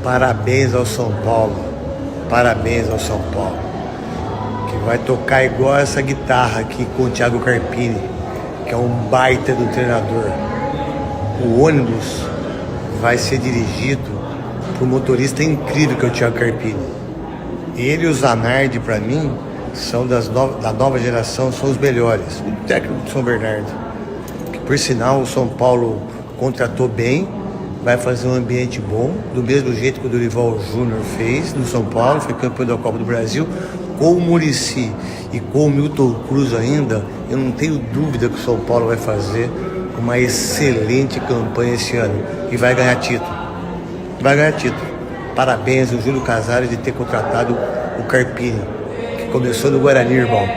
Parabéns ao São Paulo. Parabéns ao São Paulo. Que vai tocar igual essa guitarra aqui com o Thiago Carpini, que é um baita do treinador. O ônibus vai ser dirigido por um motorista incrível que é o Thiago Carpini. Ele e o Zanardi, para mim, são da nova geração, são os melhores. O técnico do São Bernardo, que por sinal o São Paulo contratou bem, vai fazer um ambiente bom, do mesmo jeito que o Dorival Júnior fez no São Paulo, foi campeão da Copa do Brasil. Com o Muricy e com o Milton Cruz ainda, eu não tenho dúvida que o São Paulo vai fazer uma excelente campanha esse ano e vai ganhar título. Vai ganhar título. Parabéns ao Júlio Casares de ter contratado o Carpini, que começou no Guarani, irmão.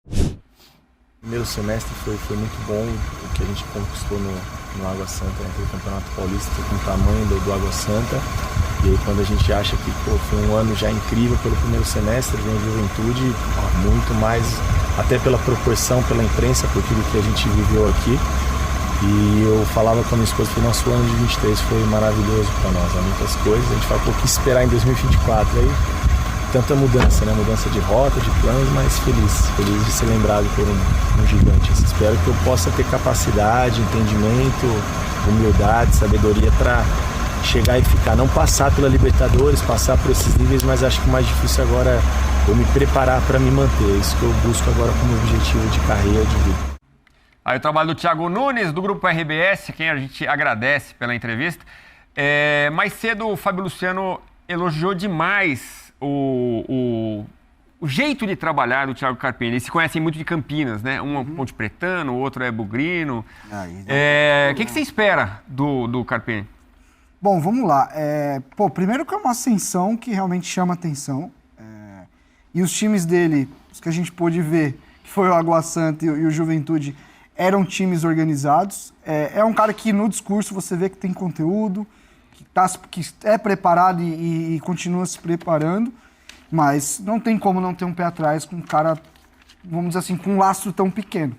O primeiro semestre foi muito bom, o que a gente conquistou no Água Santa, naquele Campeonato Paulista, com o tamanho do Água Santa. E aí quando a gente acha que foi um ano já incrível pelo primeiro semestre, vem a Juventude, muito mais, até pela proporção, pela imprensa, por tudo que a gente viveu aqui. E eu falava com a minha esposa que nosso ano de 23 foi maravilhoso para nós, há muitas coisas, a gente vai pouco esperar em 2024, aí tanta mudança, né? Mudança de rota, de planos, mas feliz de ser lembrado por um gigante. Espero que eu possa ter capacidade, entendimento, humildade, sabedoria para chegar e ficar, não passar pela Libertadores, passar por esses níveis, mas acho que o mais difícil agora é eu me preparar para me manter, é isso que eu busco agora como objetivo de carreira, de vida. Aí o trabalho do Thiago Nunes, do Grupo RBS, quem a gente agradece pela entrevista. Mais cedo o Fábio Luciano elogiou demais o jeito de trabalhar do Thiago Carpini. Eles se conhecem muito de Campinas, né? Um é Ponte Pretano, o outro é Bugrino. O que você espera do Carpini? Bom, vamos lá. Primeiro que é uma ascensão que realmente chama atenção. E os times dele, os que a gente pôde ver, que foi o Água Santa e o Juventude, eram times organizados. É um cara que no discurso você vê que tem conteúdo, que é preparado e continua se preparando, mas não tem como não ter um pé atrás com um cara, vamos dizer assim, com um lastro tão pequeno.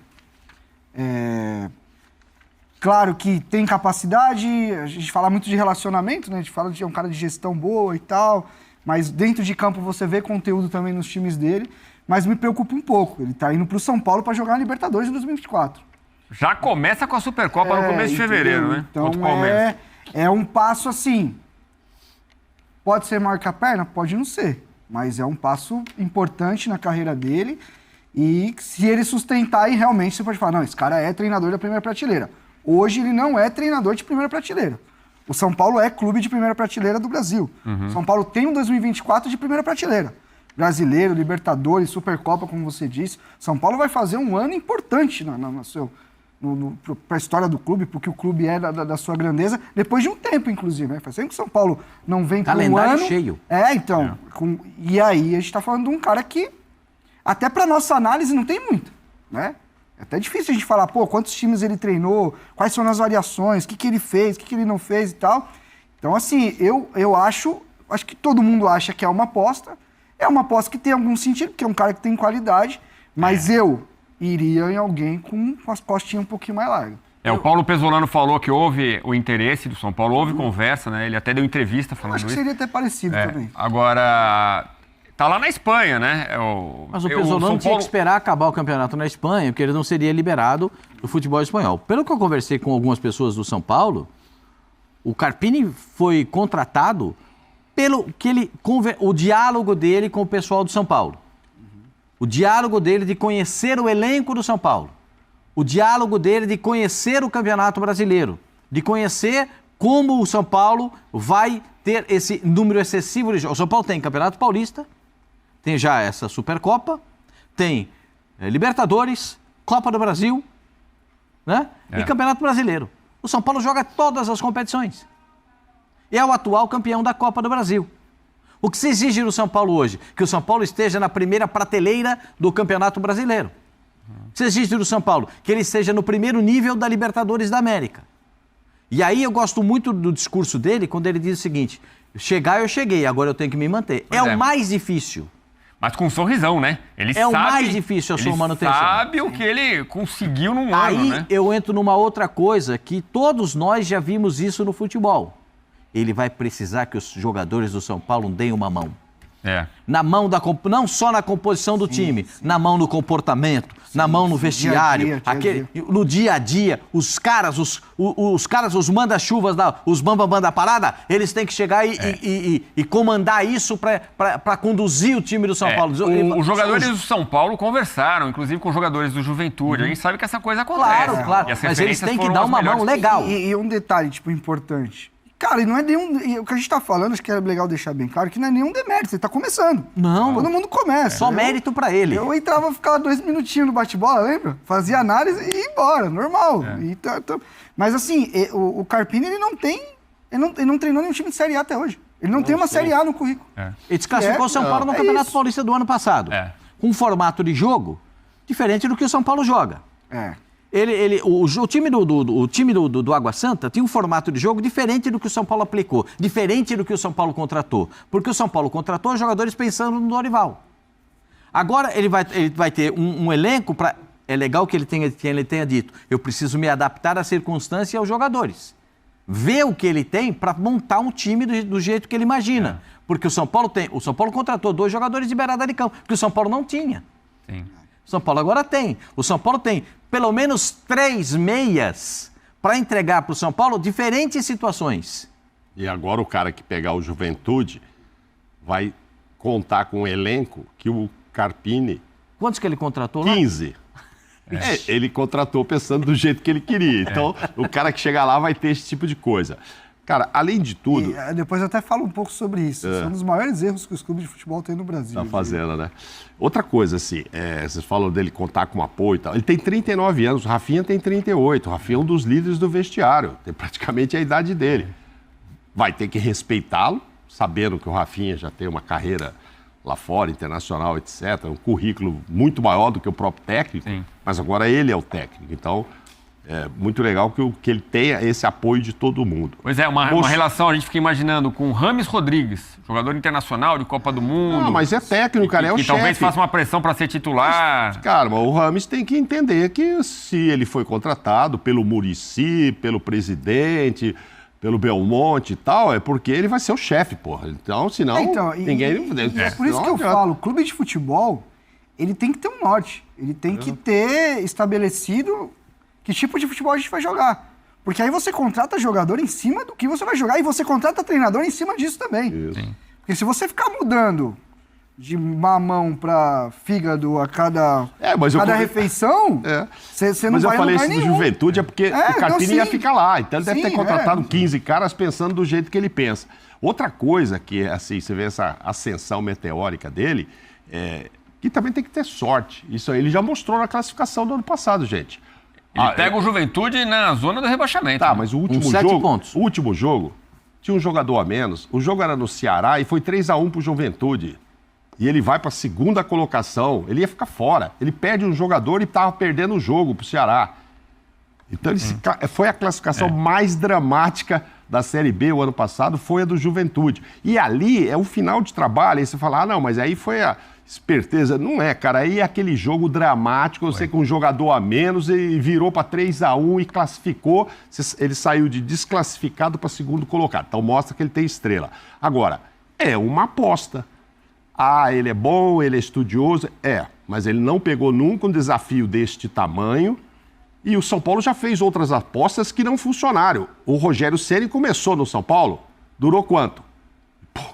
Claro que tem capacidade, a gente fala muito de relacionamento, né? A gente fala de um cara de gestão boa e tal, mas dentro de campo você vê conteúdo também nos times dele, mas me preocupa um pouco. Ele tá indo pro São Paulo para jogar a Libertadores em 2024. Já começa com a Supercopa no começo de fevereiro, né? Então é um passo assim. Pode ser marca perna? Pode não ser, mas é um passo importante na carreira dele e se ele sustentar aí realmente você pode falar, não, esse cara é treinador da primeira prateleira. Hoje ele não é treinador de primeira prateleira. O São Paulo é clube de primeira prateleira do Brasil. São Paulo tem um 2024 de primeira prateleira. Brasileiro, Libertadores, Supercopa, como você disse. São Paulo vai fazer um ano importante para a história do clube, porque o clube é da sua grandeza, depois de um tempo, inclusive. Né? Faz tempo que o São Paulo não vem para um ano. Calendário cheio. E aí a gente está falando de um cara que, até para nossa análise, não tem muito, né? É até difícil a gente falar, quantos times ele treinou, quais são as variações, o que ele fez, o que ele não fez e tal. Então, assim, eu acho que todo mundo acha que é uma aposta que tem algum sentido, porque é um cara que tem qualidade, mas eu iria em alguém com as costinhas um pouquinho mais largas. O Paulo Pesolano falou que houve o interesse do São Paulo, houve conversa, né? Ele até deu entrevista falando isso. Acho que seria até parecido também. Agora, tá lá na Espanha, né? Mas o Pesolano tinha que esperar acabar o campeonato na Espanha, porque ele não seria liberado do futebol espanhol. Pelo que eu conversei com algumas pessoas do São Paulo, o Carpini foi contratado o diálogo dele com o pessoal do São Paulo. O diálogo dele de conhecer o elenco do São Paulo. O diálogo dele de conhecer o Campeonato Brasileiro. De conhecer como o São Paulo vai ter esse número excessivo de jogos. O São Paulo tem Campeonato Paulista, tem já essa Supercopa, tem Libertadores, Copa do Brasil, né? E Campeonato Brasileiro. O São Paulo joga todas as competições. É o atual campeão da Copa do Brasil. O que se exige do São Paulo hoje? Que o São Paulo esteja na primeira prateleira do Campeonato Brasileiro. O que se exige do São Paulo? Que ele esteja no primeiro nível da Libertadores da América. E aí eu gosto muito do discurso dele quando ele diz o seguinte: chegar eu cheguei, agora eu tenho que me manter. É o mais difícil. Mas com um sorrisão, né? Ele sabe, o mais difícil a sua manutenção. Ele sabe o que ele conseguiu num ano, né? Aí eu entro numa outra coisa que todos nós já vimos isso no futebol. ele vai precisar que os jogadores do São Paulo deem uma mão. Na mão não só na composição do time, na mão no comportamento, na mão no vestiário, no dia a dia. Os caras, os manda-chuvas, os bambambam da parada, eles têm que chegar e comandar isso para conduzir o time do São Paulo. Os jogadores do São Paulo conversaram, inclusive com os jogadores do Juventude. A gente sabe que essa coisa acontece. Claro. Mas eles têm que dar uma mão legal. E um detalhe, importante. Cara, e não é nenhum... O que a gente tá falando, acho que é legal deixar bem claro, que não é nenhum demérito, você tá começando. Não. Todo mundo começa. Só mérito pra ele. Eu entrava, ficava 2 minutinhos no bate-bola, lembra? Fazia análise e ia embora, normal. Mas assim, o Carpini, ele não treinou nenhum time de Série A até hoje. Ele não tem uma Série A no currículo. Ele desclassificou o São Paulo no Campeonato Paulista do ano passado. Com um formato de jogo diferente do que o São Paulo joga. O time do Água Santa tinha um formato de jogo diferente do que o São Paulo aplicou, diferente do que o São Paulo contratou. Porque o São Paulo contratou jogadores pensando no Dorival. Agora ele vai ter um elenco para... É legal que ele tenha dito, eu preciso me adaptar à circunstância e aos jogadores. Ver o que ele tem para montar um time do jeito que ele imagina. Porque o São Paulo contratou 2 jogadores de beirada de campo, que o São Paulo não tinha. Sim. O São Paulo agora tem. O São Paulo tem pelo menos 3 meias para entregar para o São Paulo diferentes situações. E agora o cara que pegar o Juventude vai contar com um elenco que o Carpini... Quantos que ele contratou lá? 15. Ele contratou pensando do jeito que ele queria. Então, o cara que chegar lá vai ter esse tipo de coisa. Cara, além de tudo... E depois eu até falo um pouco sobre isso. Isso é um dos maiores erros que os clubes de futebol têm no Brasil. Tá fazendo, né? Outra coisa, assim, vocês falam dele contar com apoio e tal. Ele tem 39 anos, o Rafinha tem 38. O Rafinha é um dos líderes do vestiário. Tem praticamente a idade dele. Vai ter que respeitá-lo, sabendo que o Rafinha já tem uma carreira lá fora, internacional, etc. Um currículo muito maior do que o próprio técnico. Sim. Mas agora ele é o técnico. Então... É muito legal que ele tenha esse apoio de todo mundo. Pois é, uma relação, a gente fica imaginando, com o Rames Rodrigues, jogador internacional de Copa do Mundo. Mas é técnico, cara, é o chefe. Que talvez faça uma pressão para ser titular. Mas, cara, o Rames tem que entender que se ele foi contratado pelo Muricy, pelo presidente, pelo Belmonte e tal, é porque ele vai ser o chefe, porra. Então, senão, ninguém... É por isso que eu falo, o clube de futebol, ele tem que ter um norte. Ele tem que ter estabelecido... Que tipo de futebol a gente vai jogar? Porque aí você contrata jogador em cima do que você vai jogar e você contrata treinador em cima disso também. Isso. Porque se você ficar mudando de mamão para fígado a cada refeição, você não vai. Mas eu falei isso nenhum. do Juventude é porque o Carpini ia ficar lá. Então ele deve ter contratado 15 caras pensando do jeito que ele pensa. Outra coisa que, assim, você vê essa ascensão meteórica dele, que também tem que ter sorte. Isso aí ele já mostrou na classificação do ano passado, gente. Ele pega o Juventude na zona do rebaixamento. Tá, mas o último 7 jogo, pontos. o último jogo tinha um jogador a menos. O jogo era no Ceará e foi 3-1 pro Juventude. E ele vai para a segunda colocação. Ele ia ficar fora. Ele perde um jogador e estava perdendo o jogo pro Ceará. Então foi a classificação mais dramática da Série B o ano passado, foi a do Juventude. E ali é o final de trabalho. Aí você fala, não, mas aí foi a esperteza. Não é, cara. Aí é aquele jogo dramático, você com um jogador a menos e virou para 3-1 e classificou. Ele saiu de desclassificado para segundo colocado. Então mostra que ele tem estrela. Agora, é uma aposta. Ele é bom, ele é estudioso. Mas ele não pegou nunca um desafio deste tamanho. E o São Paulo já fez outras apostas que não funcionaram. O Rogério Ceni começou no São Paulo, durou quanto?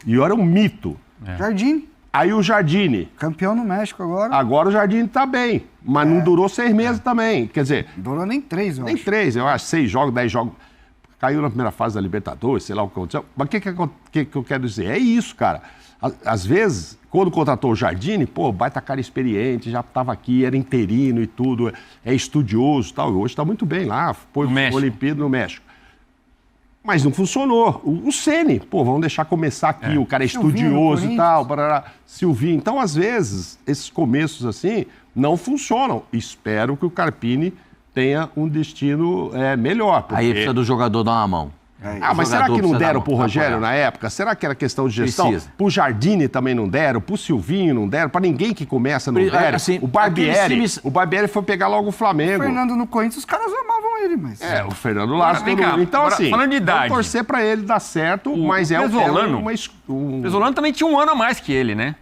E era um mito. Jardine. Aí o Jardine. Campeão no México agora. Agora o Jardine tá bem, mas não durou 6 meses também. Quer dizer... Durou nem 3, eu acho. Nem 3, eu acho. 6 jogos, 10 jogos. Caiu na primeira fase da Libertadores, sei lá o que aconteceu. Mas o que eu quero dizer? É isso, cara. Às vezes, quando contratou o Jardine, baita cara experiente, já estava aqui, era interino e tudo, é estudioso e tal. E hoje está muito bem lá, foi Olimpíada no México. Mas não funcionou. O Ceni, vamos deixar começar aqui, o cara é estudioso e tal, Silvinho. Então, às vezes, esses começos assim não funcionam. Espero que o Carpini tenha um destino melhor. Aí precisa do jogador dar uma mão. Mas será que não deram pro Rogério apoiar. na época? Será que era questão de gestão? Precisa. Pro Jardine também não deram, pro Silvinho não deram, pra ninguém que começa não deram. Assim, o Barbieri, times- o Barbieri foi pegar logo o O Flamengo. Fernando no Corinthians, os caras amavam ele, mas... O Fernando Lázaro. Vem cá, Então, agora, assim, falando de idade. vamos torcer pra ele dar certo, mas o é Pesolano- um O Pesolano também tinha um ano a mais que ele, né?